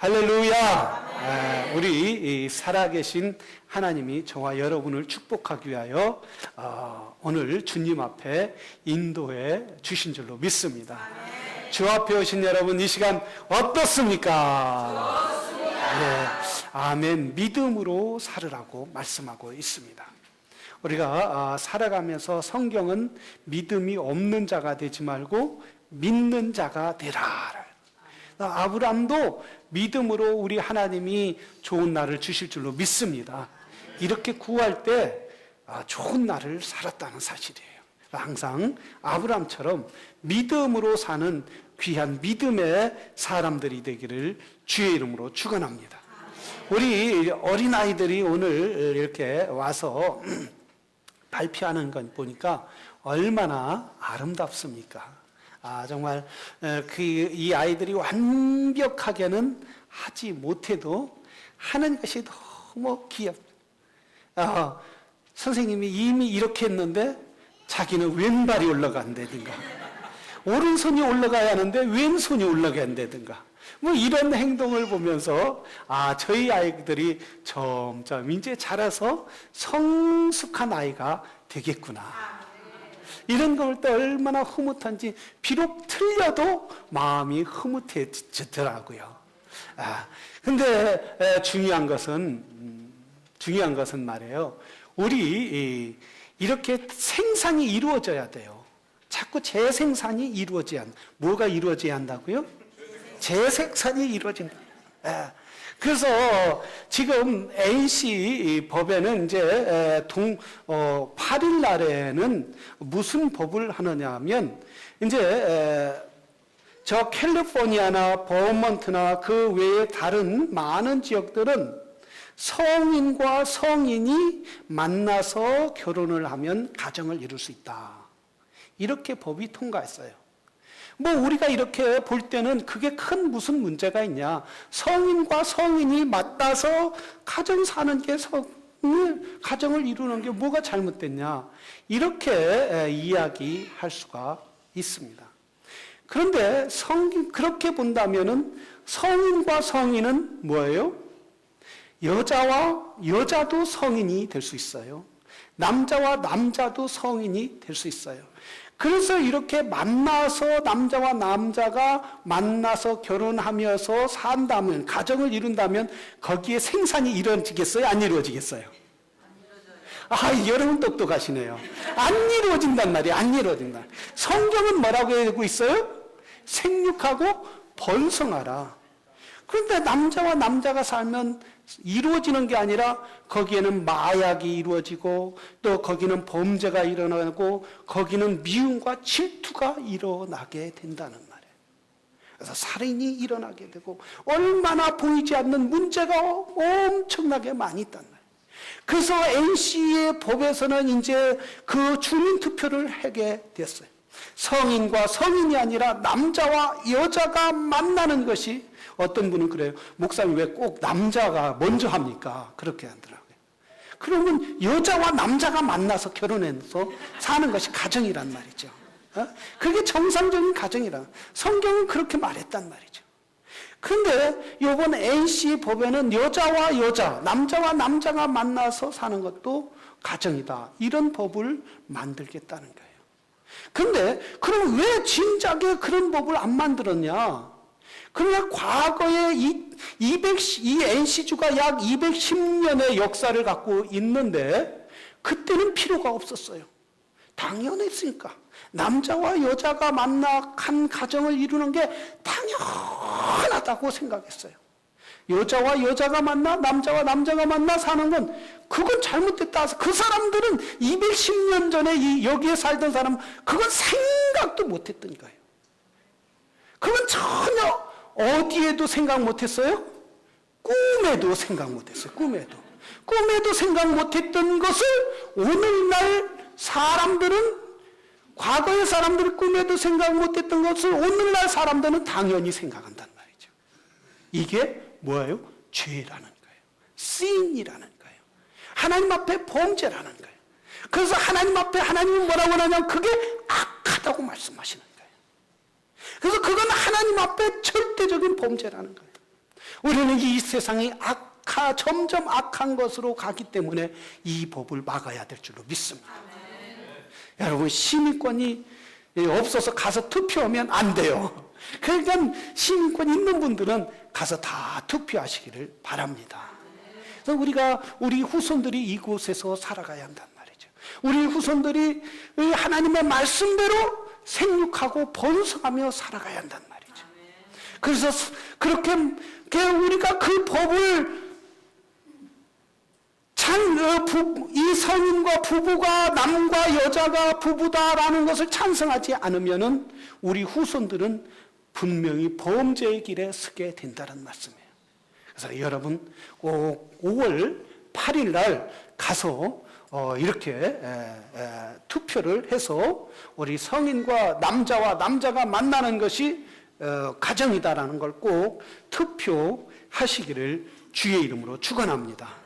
할렐루야! 우리 살아계신 하나님이 저와 여러분을 축복하기 위하여 오늘 주님 앞에 인도해 주신 줄로 믿습니다. 주 앞에 오신 여러분, 이 시간 어떻습니까? 네, 아멘. 믿음으로 살으라고 말씀하고 있습니다. 우리가 살아가면서 성경은 믿음이 없는 자가 되지 말고 믿는 자가 되라. 아브람도 믿음으로 우리 하나님이 좋은 날을 주실 줄로 믿습니다. 이렇게 구할 때 좋은 날을 살았다는 사실이에요. 항상 아브람처럼 믿음으로 사는 귀한 믿음의 사람들이 되기를 주의 이름으로 축원합니다. 우리 어린아이들이 오늘 이렇게 와서 발표하는 건 보니까 얼마나 아름답습니까? 정말 이 아이들이 완벽하게는 하지 못해도 하는 것이 너무 귀엽다. 선생님이 이미 이렇게 했는데 자기는 왼발이 올라간다든가, 오른손이 올라가야 하는데 왼손이 올라가야 한다든가, 뭐 이런 행동을 보면서 저희 아이들이 점점 이제 자라서 성숙한 아이가 되겠구나. 이런 걸 볼 때 얼마나 흐뭇한지, 비록 틀려도 마음이 흐뭇해지더라고요. 근데 중요한 것은 말이에요. 우리 이렇게 생산이 이루어져야 돼요. 자꾸 재생산이 이루어져야 한다. 뭐가 이루어져야 한다고요? 재생산이 이루어진다. 그래서 지금 NC 법에는 이제 8일 날에는 무슨 법을 하느냐 하면, 이제 저 캘리포니아나 버몬트나 그 외에 다른 많은 지역들은 성인과 성인이 만나서 결혼을 하면 가정을 이룰 수 있다. 이렇게 법이 통과했어요. 뭐 우리가 이렇게 볼 때는 그게 큰 무슨 문제가 있냐. 성인과 성인이 맞닿아서 가정 사는 게 가정을 이루는 게 뭐가 잘못됐냐. 이렇게 이야기할 수가 있습니다. 그런데 그렇게 본다면은 성인과 성인은 뭐예요? 여자와 여자도 성인이 될 수 있어요. 남자와 남자도 성인이 될 수 있어요. 그래서 이렇게 만나서, 남자와 남자가 만나서 결혼하면서 산다면, 가정을 이룬다면 거기에 생산이 이루어지겠어요? 안 이루어지겠어요? 여러분 똑똑하시네요. 안 이루어진단 말이에요. 안 이루어진다. 성경은 뭐라고 하고 있어요? 생육하고 번성하라. 그런데 남자와 남자가 살면 이루어지는 게 아니라 거기에는 마약이 이루어지고, 또 거기는 범죄가 일어나고, 거기는 미움과 질투가 일어나게 된다는 말이에요. 그래서 살인이 일어나게 되고, 얼마나 보이지 않는 문제가 엄청나게 많이 있단 말이에요. 그래서 NC의 법에서는 이제 그 주민투표를 하게 됐어요. 성인과 성인이 아니라 남자와 여자가 만나는 것이, 어떤 분은 그래요. 목사님 왜 꼭 남자가 먼저 합니까? 그렇게 하더라고요. 그러면 여자와 남자가 만나서 결혼해서 사는 것이 가정이란 말이죠. 그게 정상적인 가정이라. 성경은 그렇게 말했단 말이죠. 그런데 이번 NC 법에는 여자와 여자, 남자와 남자가 만나서 사는 것도 가정이다. 이런 법을 만들겠다는 거예요. 그런데 그럼 왜 진작에 그런 법을 안 만들었냐? 그러나 과거에 이 NC주가 약 210년의 역사를 갖고 있는데 그때는 필요가 없었어요. 당연했으니까. 남자와 여자가 만나 한 가정을 이루는 게 당연하다고 생각했어요. 여자와 여자가 만나, 남자와 남자가 만나 사는 건 그건 잘못됐다. 그 사람들은 210년 전에 여기에 살던 사람은 그건 생각도 못했던 거예요. 그건 전혀 어디에도 생각 못했어요? 꿈에도 생각 못했어요. 꿈에도 생각 못했던 것을 오늘날 사람들은, 과거의 사람들이 꿈에도 생각 못했던 것을 오늘날 사람들은 당연히 생각한단 말이죠. 이게 뭐예요? 죄라는 거예요. sin이라는 거예요. 하나님 앞에 범죄라는 거예요. 그래서 하나님 앞에 하나님은 뭐라고 하냐면 그게 악하다고 말씀하시는 거예요. 그래서 그건 하나님 앞에 절대적인 범죄라는 거예요. 우리는 이 세상이 점점 악한 것으로 가기 때문에 이 법을 막아야 될 줄로 믿습니다. 여러분, 시민권이 없어서 가서 투표하면 안 돼요. 그러니까 시민권 있는 분들은 가서 다 투표하시기를 바랍니다. 그래서 우리 후손들이 이곳에서 살아가야 한단 말이죠. 우리 후손들이 하나님의 말씀대로 생육하고 번성하며 살아가야 한단 말이죠. 그래서 그렇게 우리가 그 법을 이 성인과 부부가, 남과 여자가 부부다라는 것을 찬성하지 않으면은 우리 후손들은 분명히 범죄의 길에 서게 된다는 말씀이에요. 그래서 여러분 꼭 5월 8일 날 가서 이렇게 투표를 해서 우리 성인과 남자와 남자가 만나는 것이 가정이다라는 걸 꼭 투표하시기를 주의 이름으로 축원합니다.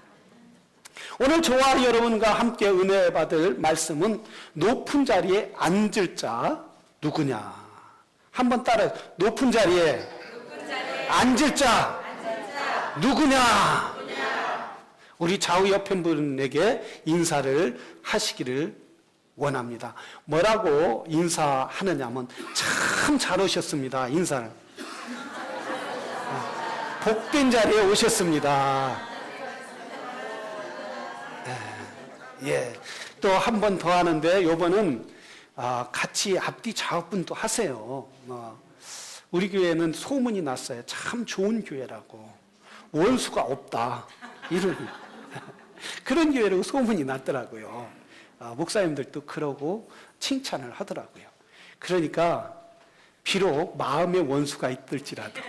오늘 저와 여러분과 함께 은혜 받을 말씀은 높은 자리에 앉을 자 누구냐? 한번 따라해. 높은 자리에 앉을 자 누구냐? 우리 좌우 옆에 분에게 인사를 하시기를 원합니다. 뭐라고 인사하느냐면 참 잘 오셨습니다. 인사를. 복된 자리에 오셨습니다. 예, 또 한 번 더 하는데 요번은 같이 앞뒤 좌우분도 하세요. 우리 교회는 소문이 났어요. 참 좋은 교회라고. 원수가 없다. 이런 그런 교회라고 소문이 났더라고요. 목사님들도 그러고 칭찬을 하더라고요. 그러니까 비록 마음에 원수가 있을지라도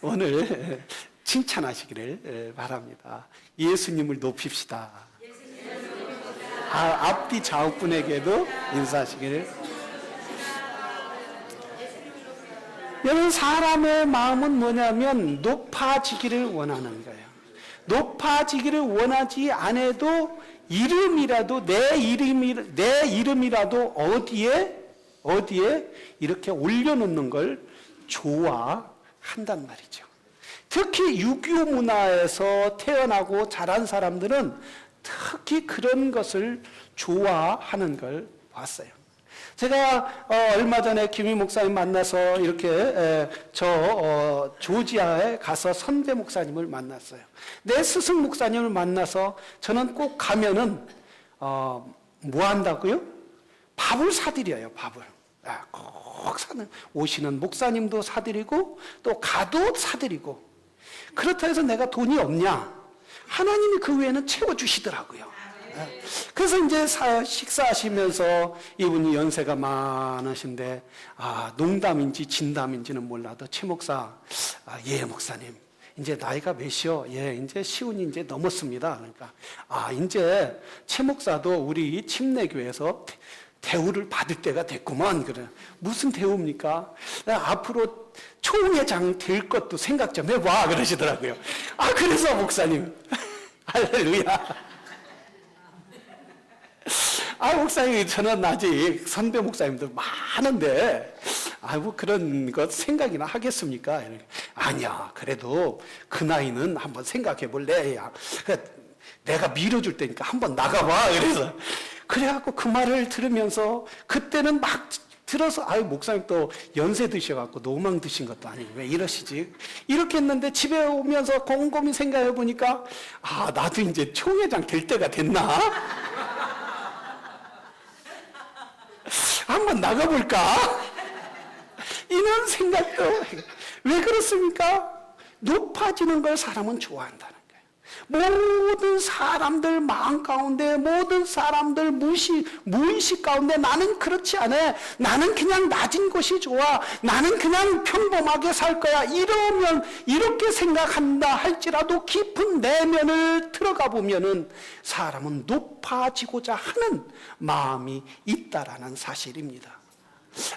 오늘 칭찬하시기를 바랍니다. 예수님을 높입시다. 앞뒤 좌우분에게도 인사하시기를. 여러분, 사람의 마음은 뭐냐면 높아지기를 원하는 거예요. 높아지기를 원하지 않아도 이름이라도 내 이름이라도 어디에 이렇게 올려놓는 걸 좋아한단 말이죠. 특히 유교 문화에서 태어나고 자란 사람들은 특히 그런 것을 좋아하는 걸 봤어요. 제가 얼마 전에 김희 목사님 만나서 이렇게 조지아에 가서 선배 목사님을 만났어요. 내 스승 목사님을 만나서 저는 꼭 가면은 뭐 한다고요? 밥을 사드려요. 밥을. 꼭 오시는 목사님도 사드리고 또 가도 사드리고. 그렇다 해서 내가 돈이 없냐? 하나님이 그 외에는 채워주시더라고요. 그래서 이제 식사하시면서 이분이 연세가 많으신데 농담인지 진담인지는 몰라도 최 목사, 예 목사님 이제 나이가 몇이요? 예 이제 시운이 이제 넘었습니다. 그러니까 이제 최 목사도 우리 침례교회에서 대우를 받을 때가 됐구만. 그래. 무슨 대우입니까? 앞으로 총회장 될 것도 생각 좀 해봐. 그러시더라고요. 그래서 목사님. 할렐루야. 목사님, 저는 아직 선배 목사님들 많은데, 뭐 그런 것 생각이나 하겠습니까? 아니야. 그래도 그 나이는 한번 생각해 볼래. 내가 밀어줄 테니까 한번 나가봐. 그래갖고 그 말을 들으면서 그때는 막 들어서 목사님 또 연세 드셔갖고 노망 드신 것도 아니고 왜 이러시지? 이렇게 했는데 집에 오면서 곰곰이 생각해 보니까 나도 이제 총회장 될 때가 됐나? 한번 나가볼까? 이런 생각도. 왜 그렇습니까? 높아지는 걸 사람은 좋아한다는 거예요. 모든 사람들 마음 가운데, 모든 사람들 무의식 가운데 나는 그렇지 않아. 나는 그냥 낮은 것이 좋아. 나는 그냥 평범하게 살 거야. 이렇게 생각한다 할지라도 깊은 내면을 들어가 보면은 사람은 높아지고자 하는 마음이 있다라는 사실입니다.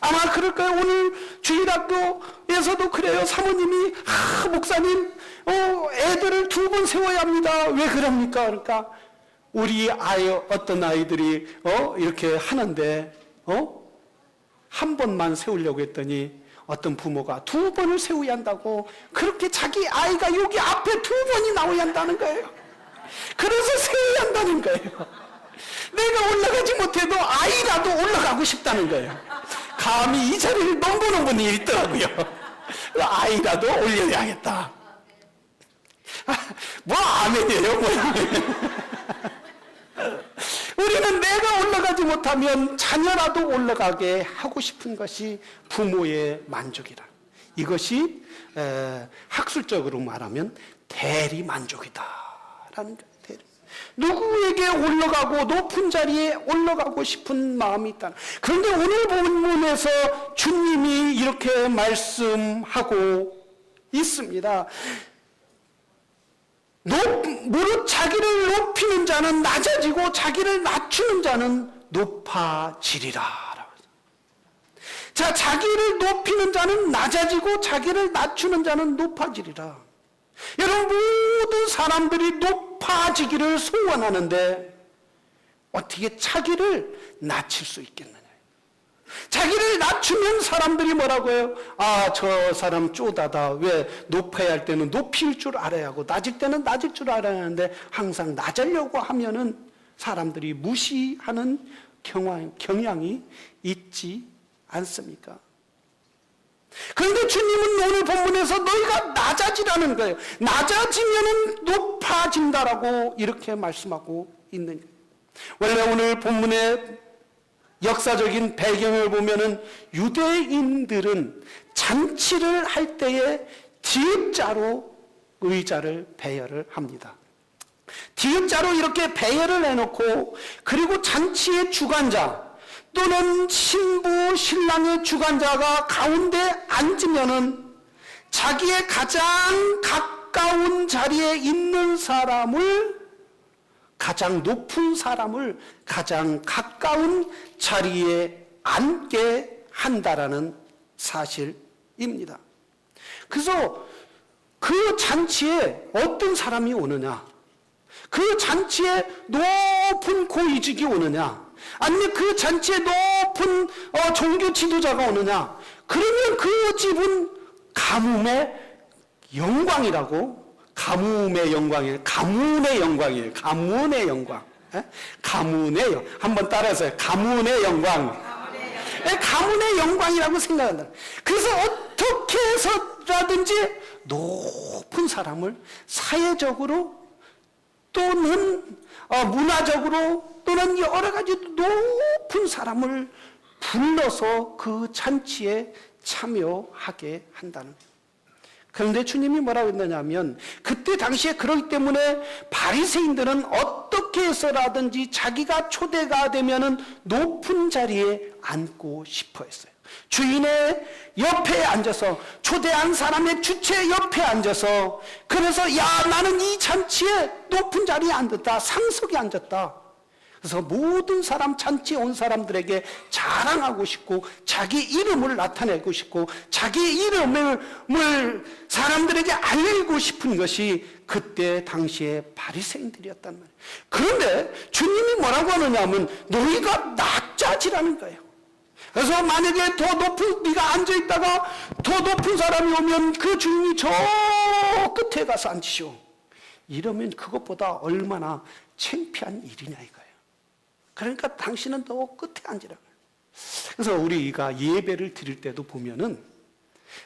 아마 그럴 거예요. 오늘 주일학교에서도 그래요. 사모님이 목사님 애들을 2번 세워야 합니다. 왜 그럽니까? 그러니까 우리 어떤 아이들이 이렇게 하는데 한 번만 세우려고 했더니 어떤 부모가 2번을 세워야 한다고 그렇게 자기 아이가 여기 앞에 2번이 나와야 한다는 거예요. 그래서 세워야 한다는 거예요. 내가 올라가지 못해도 아이라도 올라가고 싶다는 거예요. 감히 이 자리를 넘보는 분이 있더라고요. 아이라도 올려야겠다. 뭐 아멘이에요, 뭐야. 우리는 내가 올라가지 못하면 자녀라도 올라가게 하고 싶은 것이 부모의 만족이라. 이것이 학술적으로 말하면 대리만족이다라는 거예요. 누구에게 올라가고 높은 자리에 올라가고 싶은 마음이 있다. 그런데 오늘 본문에서 주님이 이렇게 말씀하고 있습니다. 무릇 자기를 높이는 자는 낮아지고 자기를 낮추는 자는 높아지리라. 자, 자기를 높이는 자는 낮아지고 자기를 낮추는 자는 높아지리라. 여러분, 모든 사람들이 높아지기를 소원하는데 어떻게 자기를 낮출 수 있겠느냐. 자기를 낮추면 사람들이 뭐라고 해요? 아, 저 사람 쪼다다. 왜 높아야 할 때는 높일 줄 알아야 하고 낮을 때는 낮을 줄 알아야 하는데 항상 낮으려고 하면은 사람들이 무시하는 경향이 있지 않습니까? 그런데 주님은 오늘 본문에서 너희가 낮아지라는 거예요. 낮아지면은 높아진다라고 이렇게 말씀하고 있는 거예요. 원래 오늘 본문의 역사적인 배경을 보면은 유대인들은 잔치를 할 때에 디귿자로 의자를 배열을 합니다. 디귿자로 이렇게 배열을 해놓고 그리고 잔치의 주관자 또는 신부 신랑의 주관자가 가운데 앉으면은 자기의 가장 가까운 자리에 있는 사람을, 가장 높은 사람을 가장 가까운 자리에 앉게 한다라는 사실입니다. 그래서 그 잔치에 어떤 사람이 오느냐, 그 잔치에 높은 고위직이 오느냐, 아니면 그 잔치에 높은 종교 지도자가 오느냐, 그러면 그 집은 가뭄의 영광이라고, 가뭄의 영광이에요. 가문의 영광이에요. 가문의 영광. 가문의 영광. 한번 따라해서요. 가문의 영광. 가문의 영광이라고 생각한다. 그래서 어떻게 해서라든지 높은 사람을 사회적으로 또는 문화적으로 또는 여러 가지 높은 사람을 불러서 그 잔치에 참여하게 한다는 거예요. 그런데 주님이 뭐라고 했느냐면 그때 당시에 그렇기 때문에 바리새인들은 어떻게 해서라든지 자기가 초대가 되면은 높은 자리에 앉고 싶어 했어요. 주인의 옆에 앉아서, 초대한 사람의 주체 옆에 앉아서, 그래서 야, 나는 이 잔치에 높은 자리에 앉았다, 상석에 앉았다. 그래서 모든 사람, 잔치에 온 사람들에게 자랑하고 싶고 자기 이름을 나타내고 싶고 자기 이름을 사람들에게 알리고 싶은 것이 그때 당시에 바리새인들이었단 말이에요. 그런데 주님이 뭐라고 하느냐 하면 너희가 낮아지라는 거예요. 그래서 만약에 더 높은, 네가 앉아있다가 더 높은 사람이 오면 그 주인이 저 끝에 가서 앉으시오. 이러면 그것보다 얼마나 창피한 일이냐 이거예요. 그러니까 당신은 더 끝에 앉으라고. 그래서 우리가 예배를 드릴 때도 보면은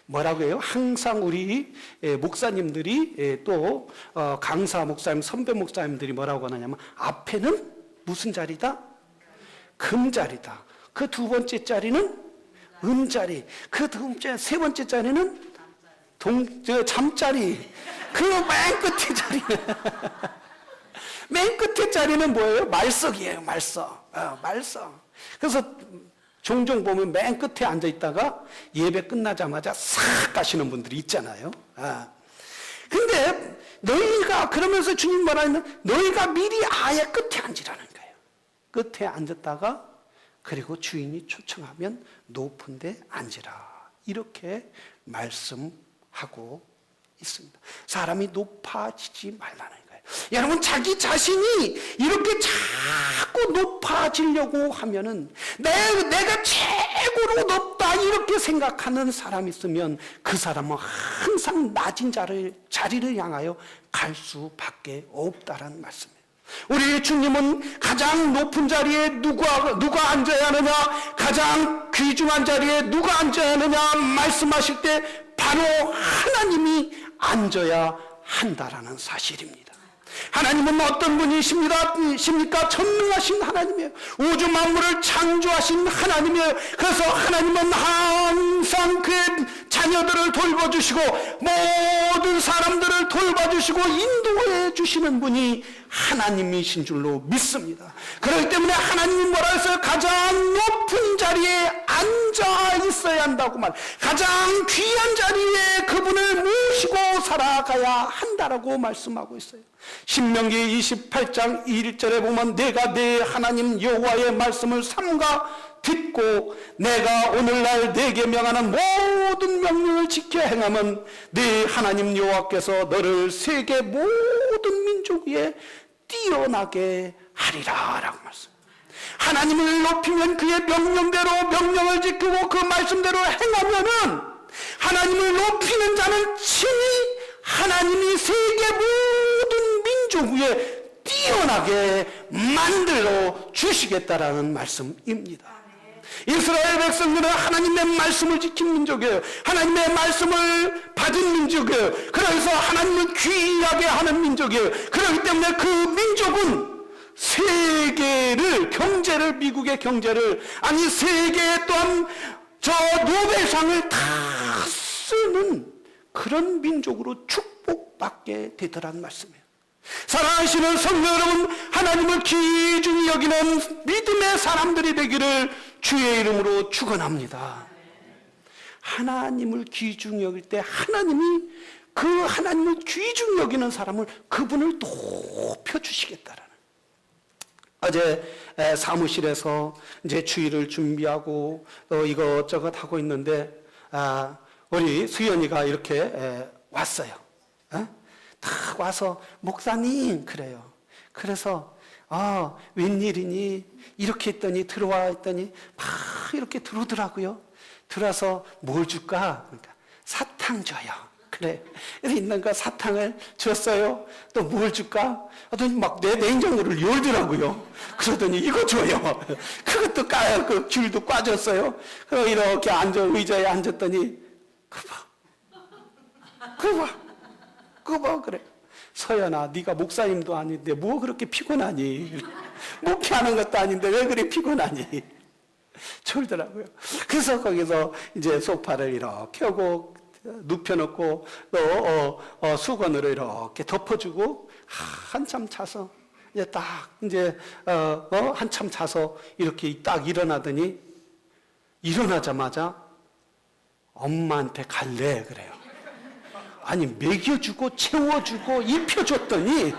뭐라고 해요? 항상 우리 목사님들이 또 강사 목사님, 선배 목사님들이 뭐라고 하냐면 앞에는 무슨 자리다? 금자리다. 그 두 번째 자리는 은자리. 그 세 번째 자리는 잠자리. 그 맨 끝에 자리는 맨 끝에 자리는 뭐예요? 말석이에요. 말석. 말석. 그래서 종종 보면 맨 끝에 앉아 있다가 예배 끝나자마자 싹 가시는 분들이 있잖아요. 근데 너희가, 그러면서 주님 말하는 너희가 미리 아예 끝에 앉으라는 거예요. 끝에 앉았다가 그리고 주인이 초청하면 높은 데 앉으라. 이렇게 말씀하고 있습니다. 사람이 높아지지 말라는 거예요. 여러분, 자기 자신이 이렇게 자꾸 높아지려고 하면은 내가 최고로 높다 이렇게 생각하는 사람이 있으면 그 사람은 항상 낮은 자리를 향하여 갈 수밖에 없다라는 말씀이에요. 우리 주님은 가장 높은 자리에 누가 앉아야 하느냐, 가장 귀중한 자리에 누가 앉아야 하느냐 말씀하실 때 바로 하나님이 앉아야 한다라는 사실입니다. 하나님은 어떤 분이십니까? 전능하신 하나님이에요. 우주 만물을 창조하신 하나님이에요. 그래서 하나님은 항상 그의 자녀들을 돌봐주시고 모든 사람들을 돌봐주시고 인도해 주시는 분이 하나님이신 줄로 믿습니다. 그렇기 때문에 하나님이 뭐라 했어요? 가장 높은 자리에 앉아 있어야 한다고 가장 귀한 자리에 그분을 모시고 살아가야 한다라고 말씀하고 있어요. 신명기 28장 1절에 보면 내가 내 하나님 여호와의 말씀을 삼가 듣고 내가 오늘날 내게 명하는 모든 명령을 지켜 행하면 네 하나님 여호와께서 너를 세계 모든 민족 위에 뛰어나게 하리라 라고 말씀. 하나님을 높이면 그의 명령대로 명령을 지키고 그 말씀대로 행하면은 하나님을 높이는 자는 친히 하나님이 세계 모든 민족 위에 뛰어나게 만들어 주시겠다라는 말씀입니다. 이스라엘 백성들은 하나님의 말씀을 지킨 민족이에요. 하나님의 말씀을 받은 민족이에요. 그래서 하나님을 귀하게 하는 민족이에요. 그렇기 때문에 그 민족은 세계를, 경제를, 미국의 경제를, 아니 세계에 또한 저 노벨상을 다 쓰는 그런 민족으로 축복받게 되더란 말씀이에요. 사랑하시는 성도 여러분, 하나님을 귀중히 여기는 믿음의 사람들이 되기를 주의 이름으로 축원합니다. 하나님을 귀중히 여길 때 하나님이 그 하나님을 귀중히 여기는 사람을 그분을 높여주시겠다라는. 어제 사무실에서 이제 주일을 준비하고 또 이것저것 하고 있는데 우리 수연이가 이렇게 왔어요. 딱 와서 목사님 그래요. 그래서 웬일이니 이렇게 했더니 들어와 했더니 막 이렇게 들어오더라고요. 들어와서 뭘 줄까? 그러니까 사탕 줘요. 그래. 여기 있는 거 사탕을 줬어요. 또 뭘 줄까? 하더니 막 내 냉장고를 열더라고요. 그러더니 이거 줘요. 그것도 까요. 그 귤도 꽈줬어요. 그리고 이렇게 의자에 앉았더니 그거 봐 그래. 서연아, 네가 목사님도 아닌데 뭐 그렇게 피곤하니? 목회하는 것도 아닌데 왜 그래 피곤하니? 졸더라고요. 그래서 거기서 이제 소파를 이렇게 하고 눕혀놓고 또 수건으로 이렇게 덮어주고 한참 자서 이제 딱 이제 한참 자서 이렇게 딱 일어나더니 일어나자마자 엄마한테 갈래 그래요. 아니 먹여주고 채워주고 입혀줬더니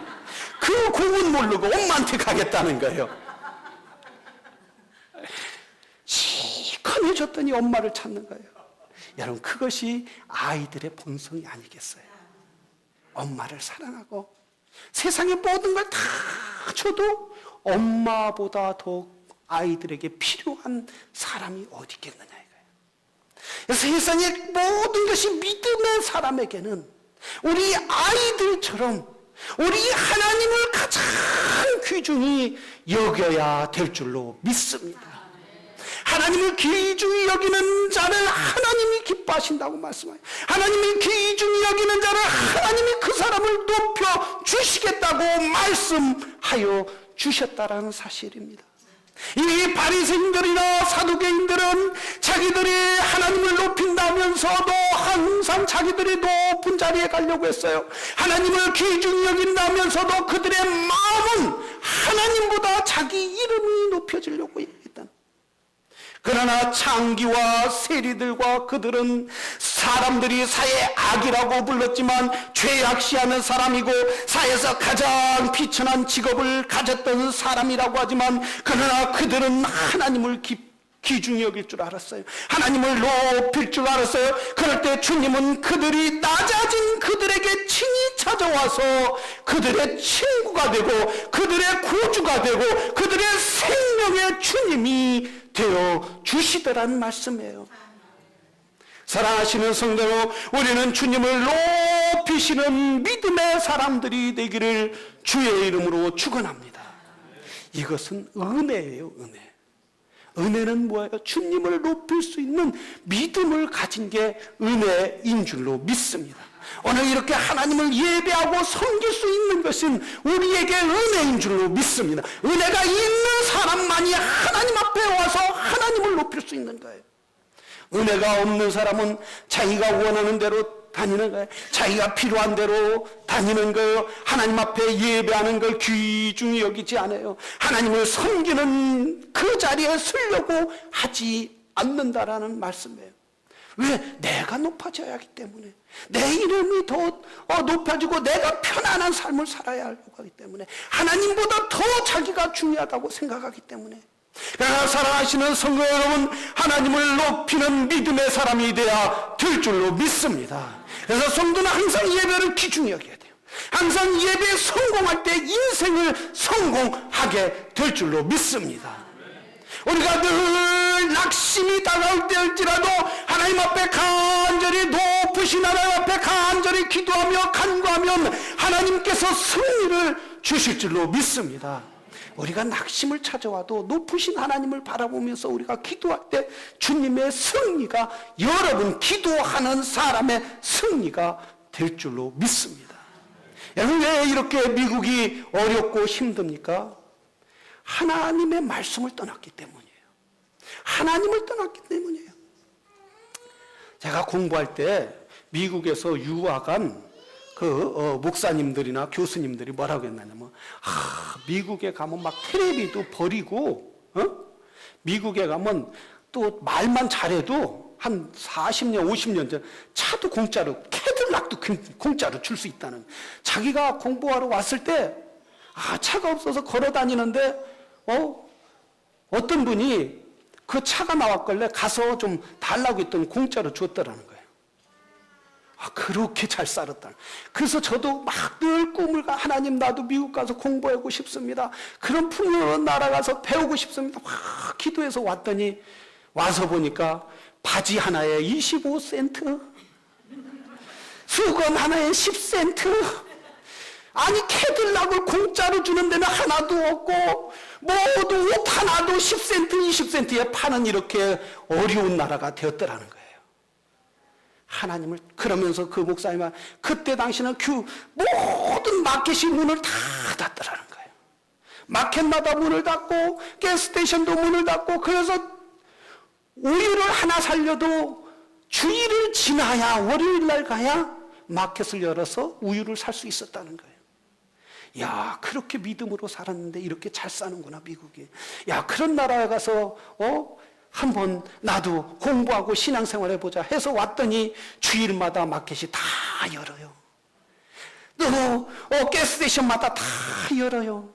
그 공은 모르고 엄마한테 가겠다는 거예요. 시커 해줬더니 엄마를 찾는 거예요. 여러분 그것이 아이들의 본성이 아니겠어요? 엄마를 사랑하고 세상의 모든 걸 다 줘도 엄마보다 더 아이들에게 필요한 사람이 어디 있겠느냐 이거예요. 그래서 세상의 모든 것이 믿음의 사람에게는 우리 아이들처럼 우리 하나님을 가장 귀중히 여겨야 될 줄로 믿습니다. 하나님을 귀중히 여기는 자를 하나님이 기뻐하신다고 말씀해요. 하나님이 귀중히 여기는 자를 하나님이 그 사람을 높여 주시겠다고 말씀하여 주셨다라는 사실입니다. 이 바리새인들이나 사두개인들은 자기들이 하나님을 높인다면서도 항상 자기들이 높은 자리에 가려고 했어요. 하나님을 귀중히 여긴다면서도 그들의 마음은 하나님보다 자기 이름이 높여지려고 했다. 그러나 창기와 세리들과 그들은 사람들이 사회의 악이라고 불렀지만 죄악시하는 사람이고 사회에서 가장 비천한 직업을 가졌던 사람이라고 하지만 그러나 그들은 하나님을 귀중히 여길 줄 알았어요. 하나님을 높일 줄 알았어요. 그럴 때 주님은 그들이 낮아진 그들에게 친히 찾아와서 그들의 친구가 되고 그들의 구주가 되고 그들의 생명의 주님이 되어 주시더라는 말씀이에요. 사랑하시는 성도, 우리는 주님을 높이시는 믿음의 사람들이 되기를 주의 이름으로 축원합니다. 이것은 은혜예요, 은혜. 은혜는 뭐예요? 주님을 높일 수 있는 믿음을 가진 게 은혜인 줄로 믿습니다. 오늘 이렇게 하나님을 예배하고 섬길 수 있는 것은 우리에게 은혜인 줄로 믿습니다. 은혜가 있는 사람만이 하나님 앞에 와서 하나님을 높일 수 있는 거예요. 은혜가 없는 사람은 자기가 원하는 대로 다니는 거예요. 자기가 필요한 대로 다니는 거예요. 하나님 앞에 예배하는 걸 귀중히 여기지 않아요. 하나님을 섬기는 그 자리에 서려고 하지 않는다라는 말씀이에요. 왜? 내가 높아져야 하기 때문에, 내 이름이 더 높아지고 내가 편안한 삶을 살아야 하려고 하기 때문에, 하나님보다 더 자기가 중요하다고 생각하기 때문에. 그러나 사랑하시는 성도 여러분, 하나님을 높이는 믿음의 사람이 되어야 될 줄로 믿습니다. 그래서 성도는 항상 예배를 귀중히 여겨야 돼요. 항상 예배에 성공할 때 인생을 성공하게 될 줄로 믿습니다. 우리가 늘 낙심이 다가올 때일지라도 하나님 앞에 간절히, 높으신 하나님 앞에 간절히 기도하며 간구하면 하나님께서 승리를 주실 줄로 믿습니다. 우리가 낙심을 찾아와도 높으신 하나님을 바라보면서 우리가 기도할 때 주님의 승리가, 여러분 기도하는 사람의 승리가 될 줄로 믿습니다. 여러분, 왜 이렇게 미국이 어렵고 힘듭니까? 하나님의 말씀을 떠났기 때문이에요. 하나님을 떠났기 때문이에요. 제가 공부할 때 미국에서 유학한 목사님들이나 교수님들이 뭐라고 했냐면, 미국에 가면 막 텔레비도 버리고, 미국에 가면 또 말만 잘해도 한 40년, 50년 전 차도 공짜로, 캐딜락도 공짜로 줄 수 있다는. 자기가 공부하러 왔을 때, 차가 없어서 걸어 다니는데, 어떤 분이 그 차가 나왔길래 가서 좀 달라고 했더니 공짜로 줬더라는 거예요. 그렇게 잘 살았다. 그래서 저도 막 늘 꿈을 하나님, 나도 미국 가서 공부하고 싶습니다. 그런 풍요로운 나라 가서 배우고 싶습니다. 막 기도해서 왔더니, 와서 보니까 바지 하나에 25센트, 수건 하나에 10센트, 아니 캐딜락을 공짜로 주는 데는 하나도 없고, 모두 옷 하나도 10센트, 20센트에 파는 이렇게 어려운 나라가 되었더라는 거예요. 하나님을. 그러면서 그 목사님은 그때 당시는 모든 마켓이 문을 다 닫더라는 거예요. 마켓마다 문을 닫고 가스스테이션도 문을 닫고, 그래서 우유를 하나 살려도 주일을 지나야, 월요일 날 가야 마켓을 열어서 우유를 살 수 있었다는 거예요. 야, 그렇게 믿음으로 살았는데 이렇게 잘 사는구나, 미국이. 야, 그런 나라에 가서 한번 나도 공부하고 신앙생활 해보자 해서 왔더니 주일마다 마켓이 다 열어요. 또 가스스테이션마다 다 열어요.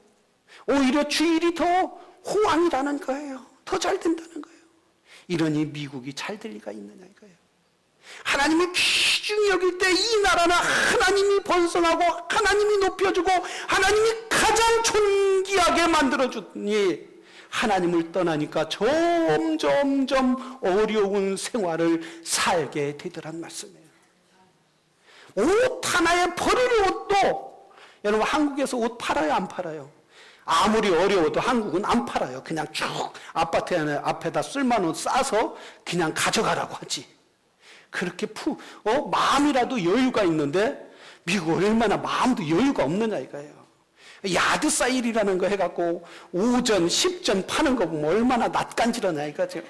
오히려 주일이 더 호황이라는 거예요. 더 잘 된다는 거예요. 이러니 미국이 잘 될 리가 있느냐 이거예요. 하나님이 귀중히 여길 때 이 나라는 하나님이 번성하고 하나님이 높여주고 하나님이 가장 존귀하게 만들어주니, 하나님을 떠나니까 점점점 어려운 생활을 살게 되더란 말씀이에요. 옷 하나에 버릴 옷도, 여러분 한국에서 옷 팔아요, 안 팔아요? 아무리 어려워도 한국은 안 팔아요. 그냥 쭉 아파트 앞에다 쓸만한 옷 싸서 그냥 가져가라고 하지. 그렇게 마음이라도 여유가 있는데, 미국 얼마나 마음도 여유가 없느냐 이거예요. 야드 사일이라는 거 해갖고 5전, 10전 파는 거 보면 얼마나 낯간지러냐 이거죠.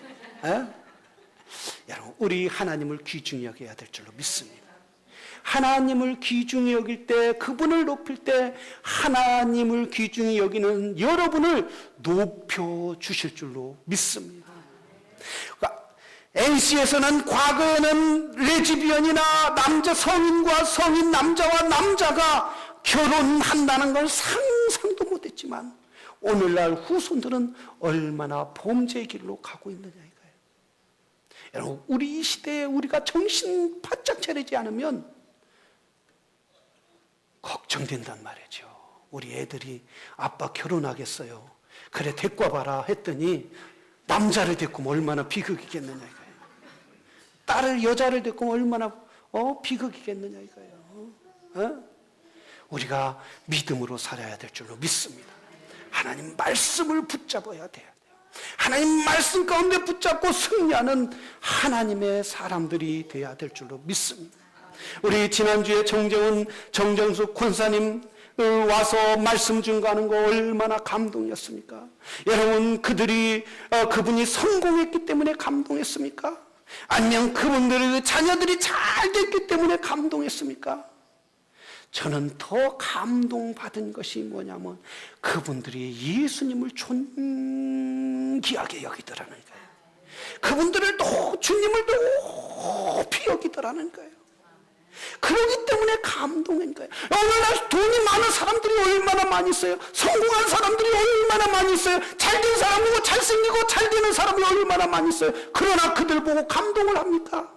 여러분, 우리 하나님을 귀중히 여겨야 될 줄로 믿습니다. 하나님을 귀중히 여길 때, 그분을 높일 때 하나님을 귀중히 여기는 여러분을 높여주실 줄로 믿습니다. NC에서는 과거에는 레즈비언이나 성인과 성인, 남자와 남자가 결혼한다는 걸 상상도 못했지만, 오늘날 후손들은 얼마나 범죄의 길로 가고 있느냐 이거예요. 여러분, 우리 이 시대에 우리가 정신 바짝 차리지 않으면 걱정된단 말이죠. 우리 애들이 아빠 결혼하겠어요. 그래 데리고 와봐라 했더니 남자를 데리고 얼마나 비극이겠느냐 이거예요. 딸을 여자를 데리고 얼마나 비극이겠느냐 이거예요. 우리가 믿음으로 살아야 될 줄로 믿습니다. 하나님 말씀을 붙잡아야 돼요. 하나님 말씀 가운데 붙잡고 승리하는 하나님의 사람들이 돼야 될 줄로 믿습니다. 우리 지난주에 정정숙 권사님 와서 말씀 증거하는 거 얼마나 감동이었습니까? 여러분, 그분이 성공했기 때문에 감동했습니까? 아니면 그분들의 자녀들이 잘 됐기 때문에 감동했습니까? 저는 더 감동받은 것이 뭐냐면 그분들이 예수님을 존귀하게 여기더라는 거예요. 그분들을 주님을 높이 여기더라는 거예요. 그러기 때문에 감동인 거예요. 오늘날 돈이 많은 사람들이 얼마나 많이 있어요. 성공한 사람들이 얼마나 많이 있어요. 잘된 사람이고 잘생기고 잘되는 사람이 얼마나 많이 있어요. 그러나 그들 보고 감동을 합니까?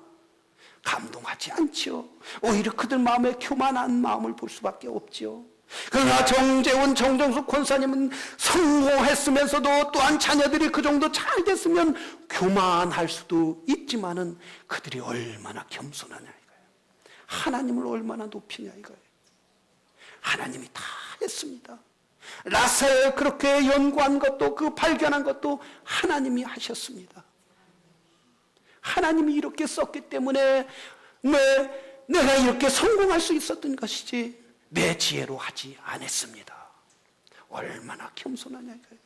감동하지 않지요. 오히려 그들 마음에 교만한 마음을 볼 수밖에 없지요. 그러나 정정숙 권사님은 성공했으면서도 또한 자녀들이 그 정도 잘 됐으면 교만할 수도 있지만은 그들이 얼마나 겸손하냐 이거예요. 하나님을 얼마나 높이냐 이거예요. 하나님이 다 했습니다. 라셀 그렇게 연구한 것도 그 발견한 것도 하나님이 하셨습니다. 하나님이 이렇게 썼기 때문에 내가 이렇게 성공할 수 있었던 것이지 내 지혜로 하지 않았습니다. 얼마나 겸손하냐 이거예요.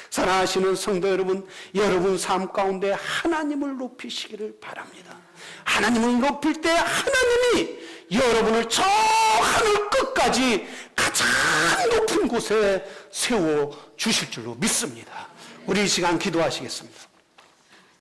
사랑하시는 성도 여러분, 여러분 삶 가운데 하나님을 높이시기를 바랍니다. 하나님을 높일 때 하나님이 여러분을 저 하늘 끝까지 가장 높은 곳에 세워 주실 줄로 믿습니다. 우리 이 시간 기도하시겠습니다.